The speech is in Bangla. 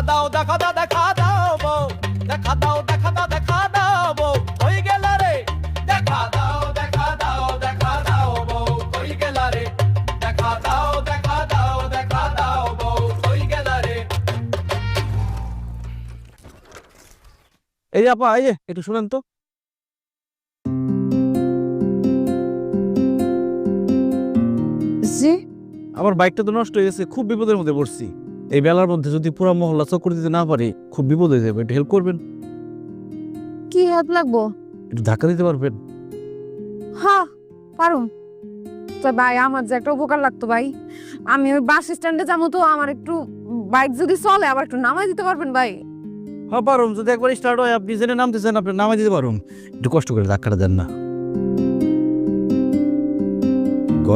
দাও দেখা দাও দেখা দাও বউ দেখা দাও দেখা দাও দেখা দাও বউ কই গেলা রে দেখা দাও দেখা দাও দেখা দাও বউ কই গেলা রে দেখা দাও দেখা দাও দেখা দাও বউ কই গেলা রে। এই আপা এই যে একটু শুনেন তো। জি আমার বাইকটা তো নষ্ট হয়ে গেছে, খুব বিপদের মধ্যে পড়ছি। এই বেলার মধ্যে যদি পুরো মহল্লা চক্কর দিতে না পারি খুব বিপদ হয়ে যাবে, একটু হেল্প করবেন। কি হেল্প লাগবো? একটু ধাক্কা দিতে পারবেন? হ্যাঁ পারুম। তো ভাই আমার যে একটা উপকার লাগতো ভাই, আমি ওই বাস স্ট্যান্ডে যাবো, তো আমার একটু বাইক যদি চলে আবার একটু নামাই দিতে পারবেন ভাই? হ্যাঁ পারুম, যদি একবার স্টার্ট হয় আপনি জেনে নামতেছেন আপনি নামাই দিতে পারুন, একটু কষ্ট করে ধাক্কাটা দেন না।